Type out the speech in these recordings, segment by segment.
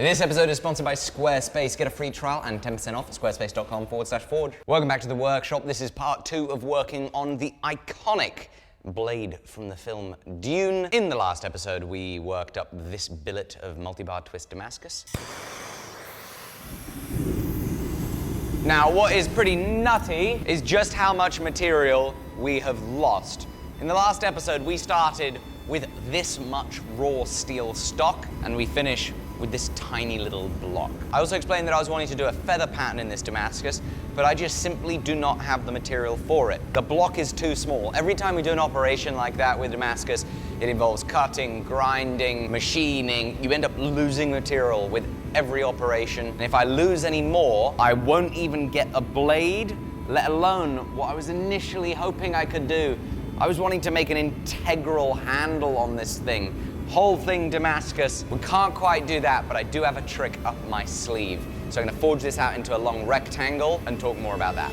This episode is sponsored by Squarespace. Get a free trial and 10% off at squarespace.com/forge. Welcome back to the workshop. This is part 2 of working on the iconic blade from the film Dune. In the last episode, we worked up this billet of multi-bar twist Damascus. Now, what is pretty nutty is just how much material we have lost. In the last episode, we started with this much raw steel stock, and we finish with this tiny little block. I also explained that I was wanting to do a feather pattern in this Damascus, but I just simply do not have the material for it. The block is too small. Every time we do an operation like that with Damascus, it involves cutting, grinding, machining. You end up losing material with every operation. And if I lose any more, I won't even get a blade, let alone what I was initially hoping I could do. I was wanting to make an integral handle on this thing. Whole thing Damascus. We can't quite do that, but I do have a trick up my sleeve. So I'm gonna forge this out into a long rectangle and talk more about that.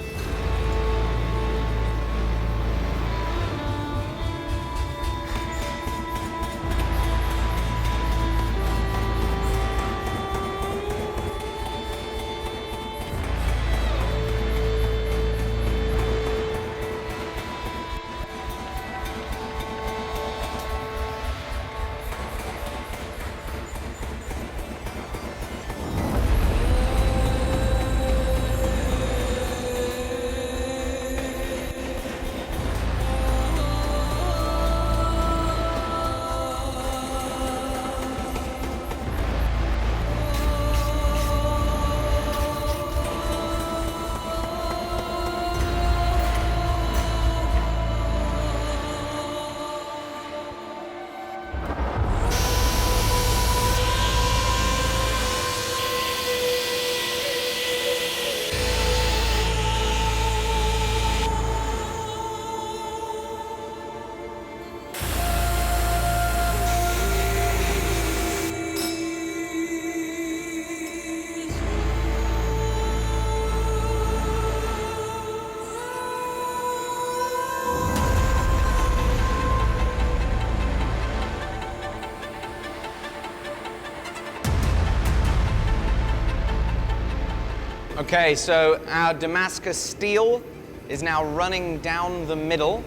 Okay, so our Damascus steel is now running down the middle,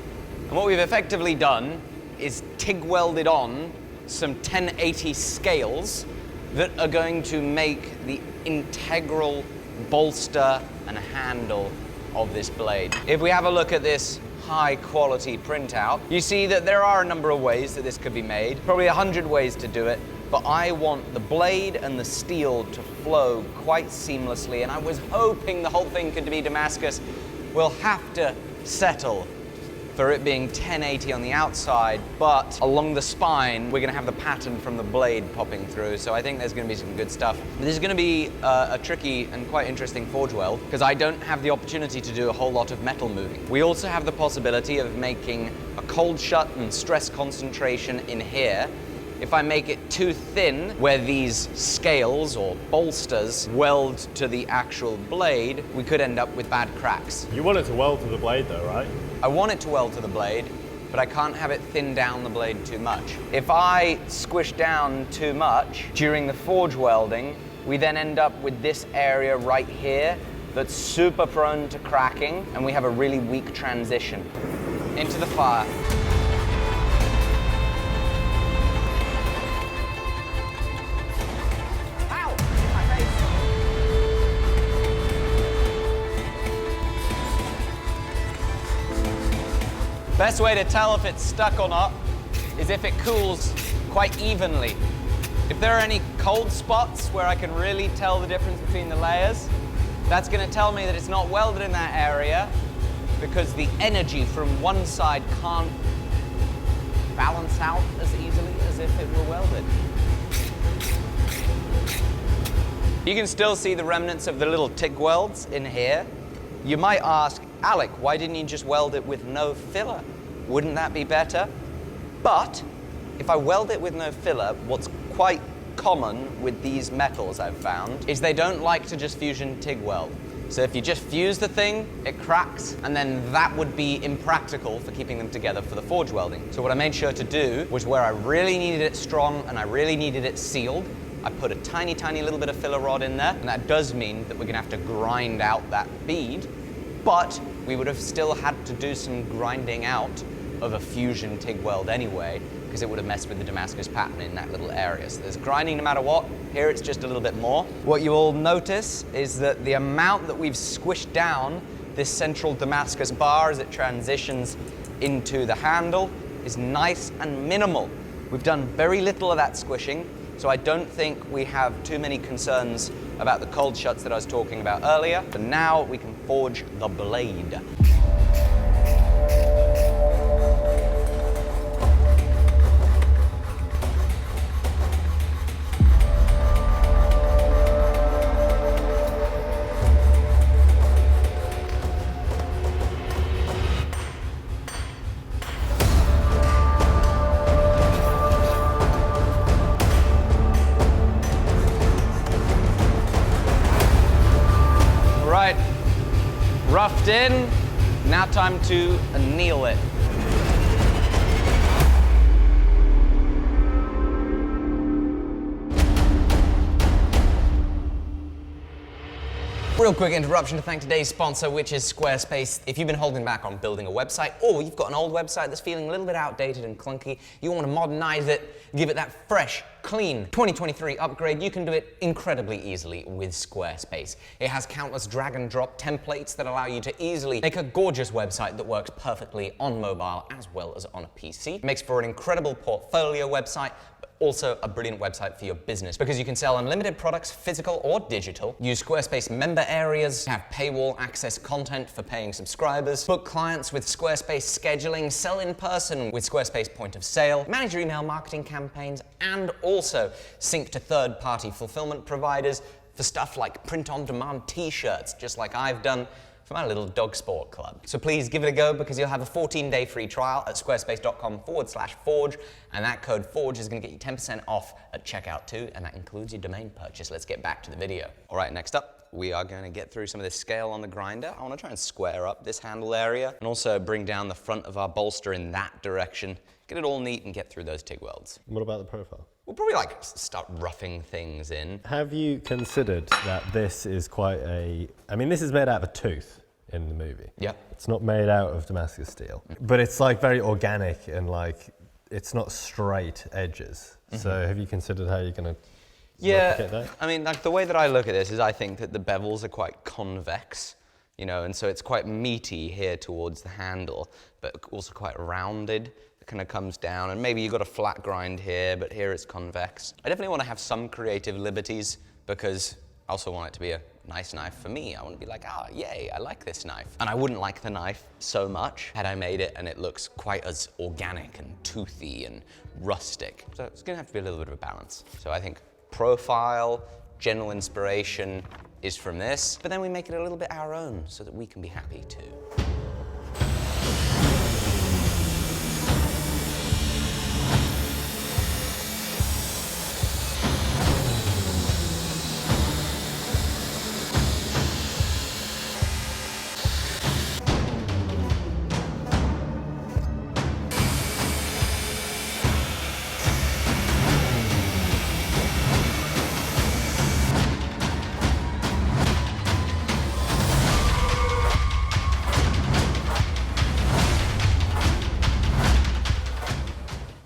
and what we've effectively done is TIG welded on some 1080 scales that are going to make the integral bolster and handle of this blade. If we have a look at this high quality printout, you see that there are a number of ways that this could be made, probably 100 ways to do it. But I want the blade and the steel to flow quite seamlessly, and I was hoping the whole thing could be Damascus. We'll have to settle for it being 1080 on the outside, but along the spine, we're gonna have the pattern from the blade popping through, so I think there's gonna be some good stuff. This is gonna be a tricky and quite interesting forge weld, because I don't have the opportunity to do a whole lot of metal moving. We also have the possibility of making a cold shut and stress concentration in here. If I make it too thin, where these scales or bolsters weld to the actual blade, we could end up with bad cracks. You want it to weld to the blade though, right? I want it to weld to the blade, but I can't have it thin down the blade too much. If I squish down too much during the forge welding, we then end up with this area right here that's super prone to cracking, and we have a really weak transition into the fire. Best way to tell if it's stuck or not is if it cools quite evenly. If there are any cold spots where I can really tell the difference between the layers, that's going to tell me that it's not welded in that area, because the energy from one side can't balance out as easily as if it were welded. You can still see the remnants of the little TIG welds in here. You might ask, Alec, why didn't you just weld it with no filler? Wouldn't that be better? But if I weld it with no filler, what's quite common with these metals I've found is they don't like to just fusion TIG weld. So if you just fuse the thing, it cracks, and then that would be impractical for keeping them together for the forge welding. So what I made sure to do was where I really needed it strong and I really needed it sealed, I put a tiny, tiny little bit of filler rod in there, and that does mean that we're gonna have to grind out that bead, but we would have still had to do some grinding out of a fusion TIG weld anyway, because it would have messed with the Damascus pattern in that little area. So there's grinding no matter what. Here it's just a little bit more. What you will notice is that the amount that we've squished down this central Damascus bar as it transitions into the handle is nice and minimal. We've done very little of that squishing, so I don't think we have too many concerns about the cold shuts that I was talking about earlier. But now we can forge the blade. Roughed in, now time to anneal it. Real quick interruption to thank today's sponsor, which is Squarespace. If you've been holding back on building a website, or you've got an old website that's feeling a little bit outdated and clunky, you want to modernize it, give it that fresh, clean 2023 upgrade, you can do it incredibly easily with Squarespace. It has countless drag and drop templates that allow you to easily make a gorgeous website that works perfectly on mobile as well as on a PC. It makes for an incredible portfolio website, also a brilliant website for your business because you can sell unlimited products, physical or digital, use Squarespace member areas, have paywall access content for paying subscribers, book clients with Squarespace scheduling, sell in person with Squarespace point of sale, manage your email marketing campaigns, and also sync to third-party fulfillment providers for stuff like print-on-demand t-shirts, just like I've done for my little dog sport club. So please give it a go because you'll have a 14-day free trial at squarespace.com/forge, and that code FORGE is gonna get you 10% off at checkout too, and that includes your domain purchase. Let's get back to the video. All right, next up, we are gonna get through some of this scale on the grinder. I wanna try and square up this handle area and also bring down the front of our bolster in that direction, get it all neat and get through those TIG welds. What about the profile? We'll probably like start roughing things in. Have you considered that this is quite a, I mean, this is made out of a tooth in the movie. Yeah. It's not made out of Damascus steel, but it's like very organic and like, it's not straight edges. So have you considered how you're gonna replicate that? I mean, like the way that I look at this is I think that the bevels are quite convex, you know, and so it's quite meaty here towards the handle, but also quite rounded. It kind of comes down, and maybe you've got a flat grind here, but here it's convex. I definitely want to have some creative liberties because I also want it to be a nice knife for me. I want to be like, ah, yay, I like this knife. And I wouldn't like the knife so much had I made it and it looks quite as organic and toothy and rustic. So it's gonna have to be a little bit of a balance. So I think profile, general inspiration is from this, but then we make it a little bit our own so that we can be happy too.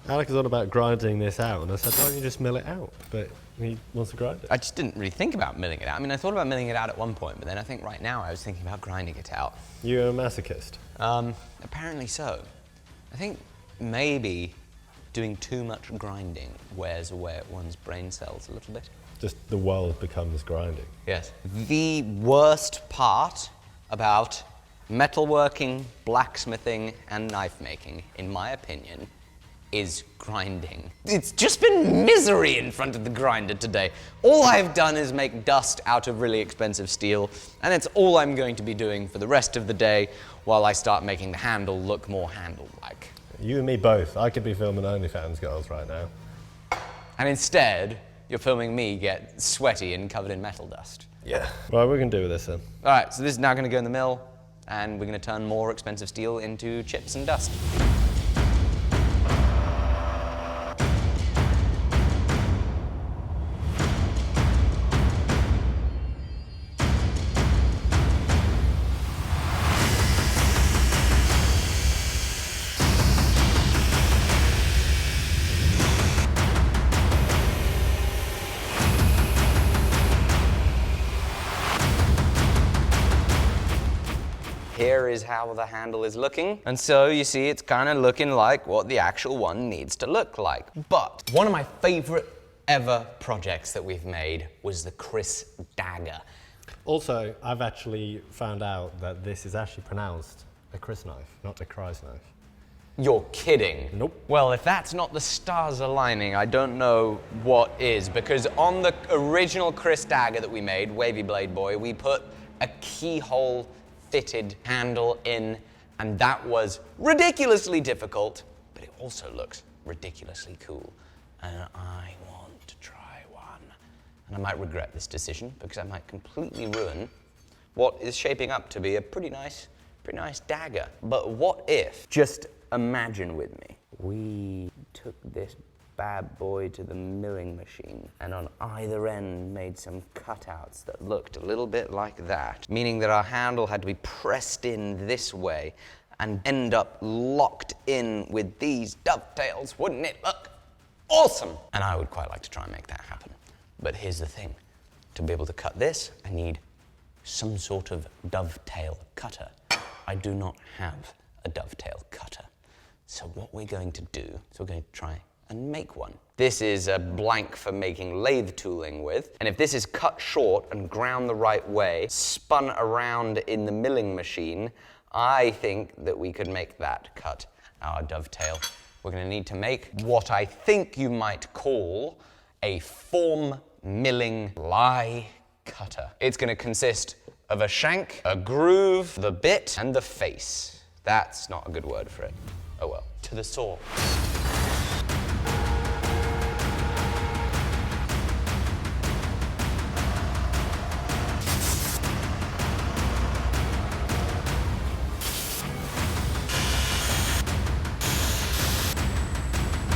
Alec is on about grinding this out, and I said, why don't you just mill it out? But he wants to grind it. I just didn't really think about milling it out. I mean, I thought about milling it out at one point, but then I think right now I was thinking about grinding it out. You're a masochist? Apparently so. I think maybe doing too much grinding wears away at one's brain cells a little bit. Just the world becomes grinding. Yes. The worst part about metalworking, blacksmithing, and knife making, in my opinion, is grinding. It's just been misery in front of the grinder today. All I've done is make dust out of really expensive steel, and that's all I'm going to be doing for the rest of the day while I start making the handle look more handle-like. You and me both. I could be filming OnlyFans girls right now. And instead, you're filming me get sweaty and covered in metal dust. Yeah. Right, we're gonna do with this then. All right, so this is now gonna go in the mill, and we're gonna turn more expensive steel into chips and dust. Here is how the handle is looking. And so you see it's kind of looking like what the actual one needs to look like. But one of my favorite ever projects that we've made was the Chris dagger. Also, I've actually found out that this is actually pronounced a CRYSKNIFE, not a CRYSKNIFE. You're kidding. Nope. Well, if that's not the stars aligning, I don't know what is, because on the original Chris dagger that we made, Wavy Blade Boy, we put a keyhole fitted handle in, and that was ridiculously difficult, but it also looks ridiculously cool. And I want to try one. And I might regret this decision because I might completely ruin what is shaping up to be a pretty nice dagger. But what if, just imagine with me, we took this bad boy to the milling machine and on either end made some cutouts that looked a little bit like that, meaning that our handle had to be pressed in this way and end up locked in with these dovetails. Wouldn't it look awesome? And I would quite like to try and make that happen. But here's the thing. To be able to cut this, I need some sort of dovetail cutter. I do not have a dovetail cutter. So what we're going to do is we're going to try and make one. This is a blank for making lathe tooling with, and if this is cut short and ground the right way, spun around in the milling machine, I think that we could make that cut our dovetail. We're going to need to make what I think you might call a form milling lie cutter. It's going to consist of a shank, a groove, the bit, and the face. That's not a good word for it. Oh well. To the saw.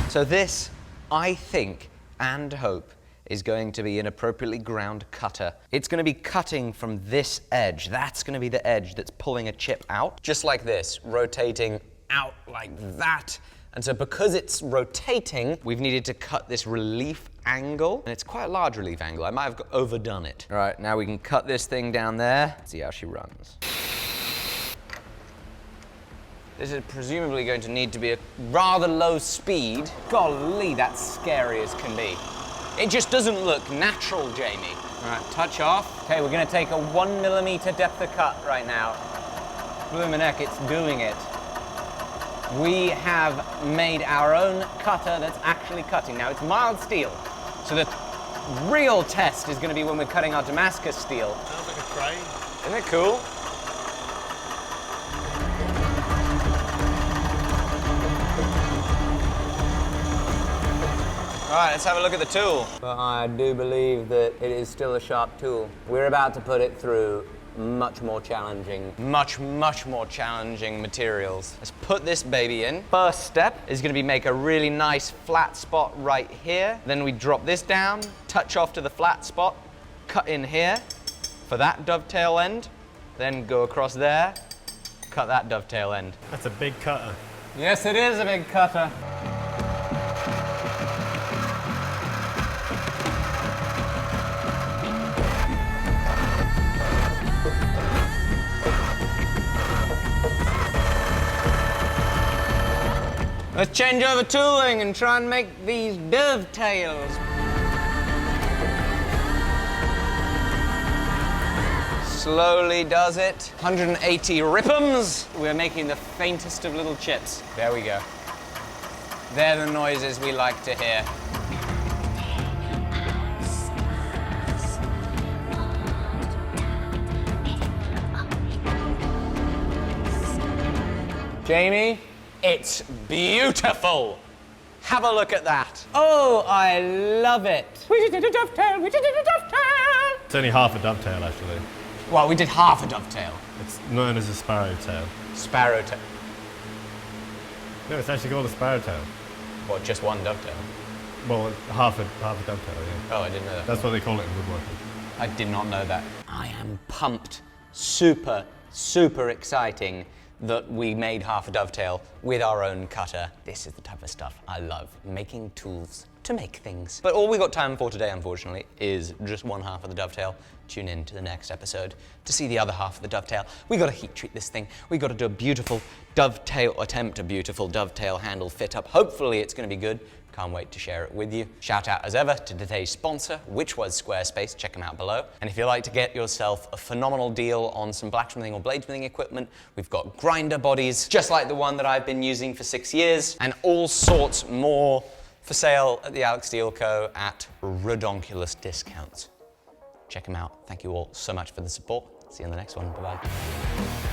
So this, I think and hope, is going to be an appropriately ground cutter. It's going to be cutting from this edge. That's going to be the edge that's pulling a chip out, just like this, rotating out like that. And so because it's rotating, we've needed to cut this relief angle, and it's quite a large relief angle. I might have overdone it. All right, now we can cut this thing down there. See how she runs. This is presumably going to need to be a rather low speed. Golly, that's scary as can be. It just doesn't look natural, Jamie. All right, touch off. Okay, we're gonna take a 1mm depth of cut right now. Bloomin' heck, it's doing it. We have made our own cutter that's actually cutting. Now, it's mild steel, so the real test is gonna be when we're cutting our Damascus steel. Sounds like a crane. Isn't it cool? All right, let's have a look at the tool. But I do believe that it is still a sharp tool. We're about to put it through much more challenging materials. Let's put this baby in. First step is gonna be make a really nice flat spot right here. Then we drop this down, touch off to the flat spot, cut in here for that dovetail end, then go across there, cut that dovetail end. That's a big cutter. Yes, it is a big cutter. Let's change over tooling and try and make these dovetails. Slowly does it. 180 rip'ems. We're making the faintest of little chips. There we go. They're the noises we like to hear. Jamie? It's beautiful. Have a look at that. Oh, I love it. We just did a dovetail, we just did a dovetail. It's only half a dovetail, actually. Well, we did half a dovetail. It's known as a sparrow tail. Sparrow tail. No, it's actually called a sparrow tail. What, just one dovetail? Well, half a dovetail, yeah. Oh, I didn't know that. That's what they call it in woodworking. I did not know that. I am pumped. Super, super exciting that we made half a dovetail with our own cutter. This is the type of stuff I love, making tools to make things. But all we got time for today, unfortunately, is just one half of the dovetail. Tune in to the next episode to see the other half of the dovetail. We gotta heat treat this thing. We gotta do a beautiful dovetail, attempt a beautiful dovetail handle fit up. Hopefully it's gonna be good. Can't wait to share it with you. Shout out as ever to today's sponsor, which was Squarespace. Check them out below. And if you'd like to get yourself a phenomenal deal on some blacksmithing or bladesmithing equipment, we've got grinder bodies, just like the one that I've been using for 6 years, and all sorts more for sale at the Alec Steele Co. at redonkulous discounts. Check them out. Thank you all so much for the support. See you in the next one. Bye-bye.